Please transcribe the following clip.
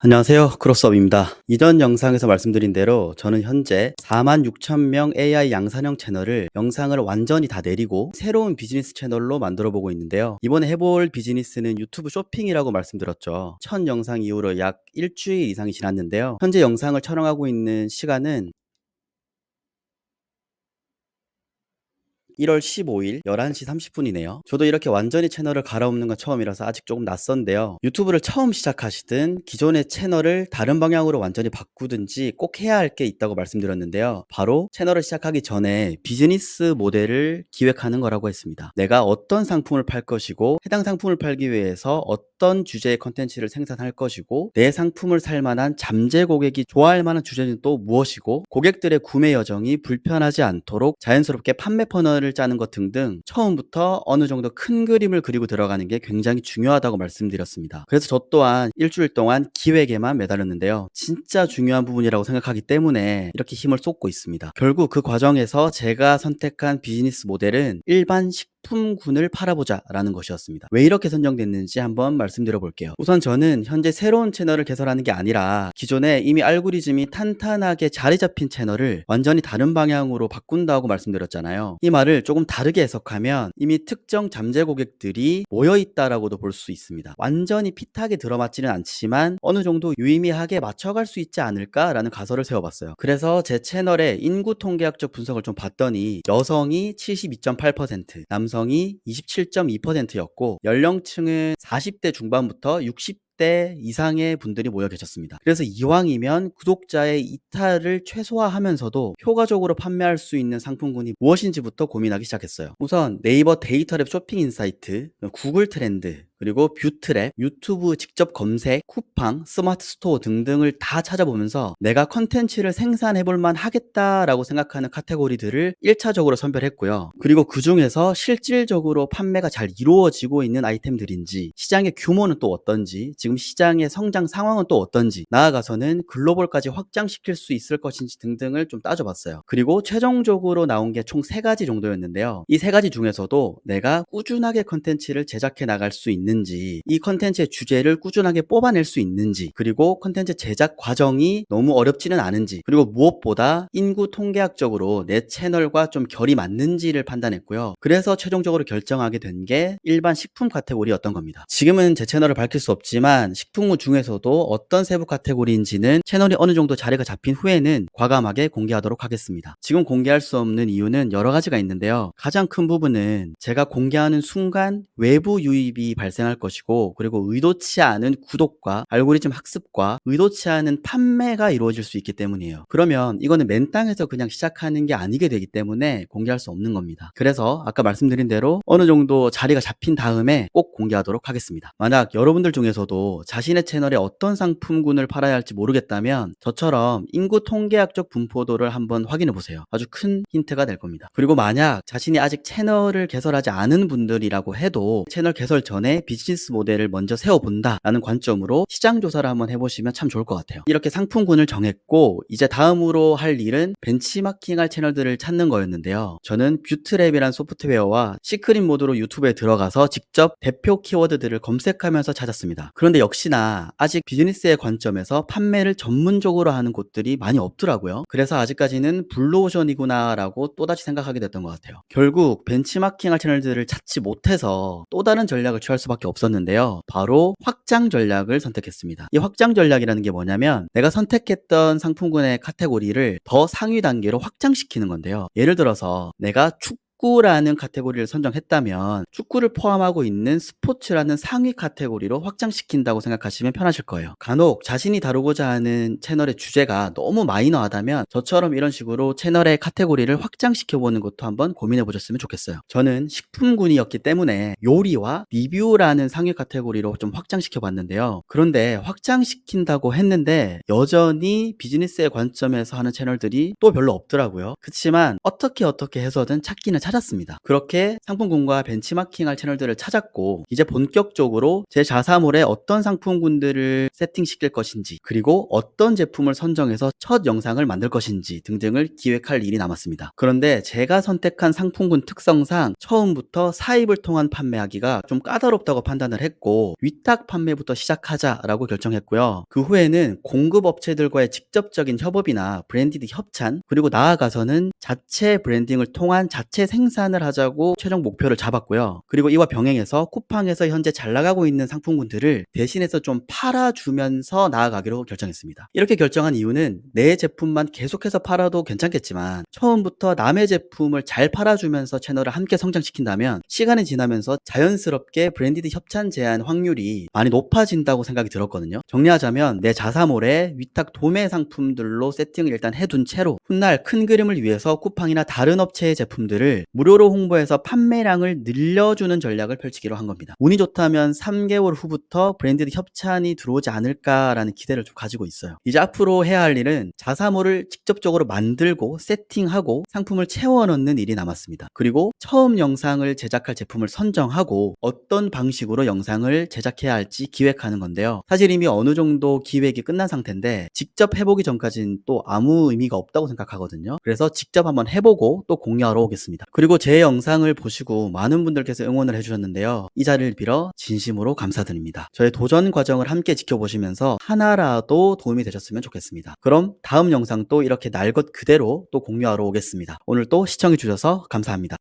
안녕하세요. 크로스업입니다. 이전 영상에서 말씀드린 대로 저는 현재 46,000명 AI 양산형 채널을 영상을 완전히 다 내리고 새로운 비즈니스 채널로 만들어 보고 있는데요. 이번에 해볼 비즈니스는 유튜브 쇼핑이라고 말씀드렸죠. 첫 영상 이후로 약 일주일 이상이 지났는데요. 현재 영상을 촬영하고 있는 시간은 1월 15일 11시 30분이네요. 저도 이렇게 완전히 채널을 갈아엎는 건 처음이라서 아직 조금 낯선데요. 유튜브를 처음 시작하시든 기존의 채널을 다른 방향으로 완전히 바꾸든지 꼭 해야 할 게 있다고 말씀드렸는데요. 바로 채널을 시작하기 전에 비즈니스 모델을 기획하는 거라고 했습니다. 내가 어떤 상품을 팔 것이고 해당 상품을 팔기 위해서 어떤 주제의 컨텐츠를 생산할 것이고 내 상품을 살 만한 잠재 고객이 좋아할 만한 주제는 또 무엇이고 고객들의 구매 여정이 불편하지 않도록 자연스럽게 판매 퍼널을 짜는 것 등등 처음부터 어느 정도 큰 그림을 그리고 들어가는 게 굉장히 중요하다고 말씀드렸습니다. 그래서 저 또한 일주일 동안 기획에만 매달렸는데요. 진짜 중요한 부분이라고 생각하기 때문에 이렇게 힘을 쏟고 있습니다. 결국 그 과정에서 제가 선택한 비즈니스 모델은 일반 식품군을 팔아보자 라는 것이었습니다. 왜 이렇게 선정됐는지 한번 말씀드려 볼게요. 우선 저는 현재 새로운 채널을 개설하는 게 아니라 기존에 이미 알고리즘이 탄탄하게 자리 잡힌 채널을 완전히 다른 방향으로 바꾼다고 말씀드렸잖아요. 이 말을 조금 다르게 해석하면 이미 특정 잠재 고객들이 모여있다라고도 볼 수 있습니다. 완전히 핏하게 들어맞지는 않지만 어느 정도 유의미하게 맞춰갈 수 있지 않을까라는 가설을 세워봤어요. 그래서 제 채널의 인구 통계학적 분석을 좀 봤더니 여성이 72.8%, 남성이 27.2%였고 연령층은 40대 중반부터 60대 이상의 분들이 모여 계셨습니다. 그래서 이왕이면 구독자의 이탈을 최소화하면서도 효과적으로 판매할 수 있는 상품군이 무엇인지부터 고민하기 시작했어요. 우선 네이버 데이터랩 쇼핑 인사이트, 구글 트렌드, 그리고 뷰트랩, 유튜브 직접 검색, 쿠팡, 스마트 스토어 등등을 다 찾아보면서 내가 컨텐츠를 생산해 볼 만 하겠다라고 생각하는 카테고리들을 1차적으로 선별했고요. 그리고 그 중에서 실질적으로 판매가 잘 이루어지고 있는 아이템들인지, 시장의 규모는 또 어떤지, 지금 시장의 성장 상황은 또 어떤지, 나아가서는 글로벌까지 확장시킬 수 있을 것인지 등등을 좀 따져봤어요. 그리고 최종적으로 나온 게 총 3가지 정도였는데요. 이 3가지 중에서도 내가 꾸준하게 컨텐츠를 제작해 나갈 수 있는지, 이 컨텐츠의 주제를 꾸준하게 뽑아낼 수 있는지, 그리고 컨텐츠 제작 과정이 너무 어렵지는 않은지, 그리고 무엇보다 인구 통계학적으로 내 채널과 좀 결이 맞는지를 판단했고요. 그래서 최종적으로 결정하게 된 게 일반 식품 카테고리였던 겁니다. 지금은 제 채널을 밝힐 수 없지만 식품군 중에서도 어떤 세부 카테고리인지는 채널이 어느 정도 자리가 잡힌 후에는 과감하게 공개하도록 하겠습니다. 지금 공개할 수 없는 이유는 여러 가지가 있는데요. 가장 큰 부분은 제가 공개하는 순간 외부 유입이 발생할 것이고, 그리고 의도치 않은 구독과 알고리즘 학습과 의도치 않은 판매가 이루어질 수 있기 때문이에요. 그러면 이거는 맨 땅에서 그냥 시작하는 게 아니게 되기 때문에 공개할 수 없는 겁니다. 그래서 아까 말씀드린 대로 어느 정도 자리가 잡힌 다음에 꼭 공개하도록 하겠습니다. 만약 여러분들 중에서도 자신의 채널에 어떤 상품군을 팔아야 할지 모르겠다면 저처럼 인구 통계학적 분포도를 한번 확인해 보세요. 아주 큰 힌트가 될 겁니다. 그리고 만약 자신이 아직 채널을 개설하지 않은 분들이라고 해도 채널 개설 전에 비즈니스 모델을 먼저 세워본다라는 관점으로 시장 조사를 한번 해보시면 참 좋을 것 같아요. 이렇게 상품군을 정했고 이제 다음으로 할 일은 벤치마킹할 채널들을 찾는 거였는데요. 저는 뷰트랩이란 소프트웨어와 시크릿 모드로 유튜브에 들어가서 직접 대표 키워드들을 검색하면서 찾았습니다. 그런데 역시나 아직 비즈니스의 관점에서 판매를 전문적으로 하는 곳들이 많이 없더라고요. 그래서 아직까지는 블루오션이구나 라고 또다시 생각하게 됐던 것 같아요. 결국 벤치마킹할 채널들을 찾지 못해서 또 다른 전략을 취할 수밖에 없었는데요. 바로 확장 전략을 선택했습니다. 이 확장 전략이라는 게 뭐냐면 내가 선택했던 상품군의 카테고리를 더 상위 단계로 확장시키는 건데요. 예를 들어서 내가 축구라는 카테고리를 선정했다면 축구를 포함하고 있는 스포츠라는 상위 카테고리로 확장시킨다고 생각하시면 편하실 거예요. 간혹 자신이 다루고자 하는 채널의 주제가 너무 마이너하다면 저처럼 이런 식으로 채널의 카테고리를 확장시켜보는 것도 한번 고민해 보셨으면 좋겠어요. 저는 식품군이었기 때문에 요리와 리뷰라는 상위 카테고리로 좀 확장시켜 봤는데요. 그런데 확장시킨다고 했는데 여전히 비즈니스의 관점에서 하는 채널들이 또 별로 없더라고요. 그렇지만 어떻게 해서든 찾기는 찾았습니다. 그렇게 상품군과 벤치마킹할 채널들을 찾았고 이제 본격적으로 제 자사몰에 어떤 상품군들을 세팅시킬 것인지 그리고 어떤 제품을 선정해서 첫 영상을 만들 것인지 등등을 기획할 일이 남았습니다. 그런데 제가 선택한 상품군 특성상 처음부터 사입을 통한 판매하기가 좀 까다롭다고 판단을 했고 위탁 판매부터 시작하자라고 결정했고요. 그 후에는 공급업체들과의 직접적인 협업이나 브랜디드 협찬 그리고 나아가서는 자체 브랜딩을 통한 자체 생산을 하자고 최종 목표를 잡았고요. 그리고 이와 병행해서 쿠팡에서 현재 잘 나가고 있는 상품군들을 대신해서 좀 팔아주면서 나아가기로 결정했습니다. 이렇게 결정한 이유는 내 제품만 계속해서 팔아도 괜찮겠지만 처음부터 남의 제품을 잘 팔아주면서 채널을 함께 성장시킨다면 시간이 지나면서 자연스럽게 브랜디드 협찬 제한 확률이 많이 높아진다고 생각이 들었거든요. 정리하자면 내 자사몰에 위탁 도매 상품들로 세팅을 일단 해둔 채로 훗날 큰 그림을 위해서 쿠팡이나 다른 업체의 제품들을 무료로 홍보해서 판매량을 늘려주는 전략을 펼치기로 한 겁니다. 운이 좋다면 3개월 후부터 브랜디드 협찬이 들어오지 않을까라는 기대를 좀 가지고 있어요. 이제 앞으로 해야 할 일은 자사몰을 직접적으로 만들고 세팅하고 상품을 채워 넣는 일이 남았습니다. 그리고 처음 영상을 제작할 제품을 선정하고 어떤 방식으로 영상을 제작해야 할지 기획하는 건데요. 사실 이미 어느 정도 기획이 끝난 상태인데 직접 해보기 전까지는 또 아무 의미가 없다고 생각하거든요. 그래서 직접 한번 해보고 또 공유하러 오겠습니다. 그리고 제 영상을 보시고 많은 분들께서 응원을 해주셨는데요. 이 자리를 빌어 진심으로 감사드립니다. 저의 도전 과정을 함께 지켜보시면서 하나라도 도움이 되셨으면 좋겠습니다. 그럼 다음 영상 또 이렇게 날 것 그대로 또 공유하러 오겠습니다. 오늘 또 시청해주셔서 감사합니다.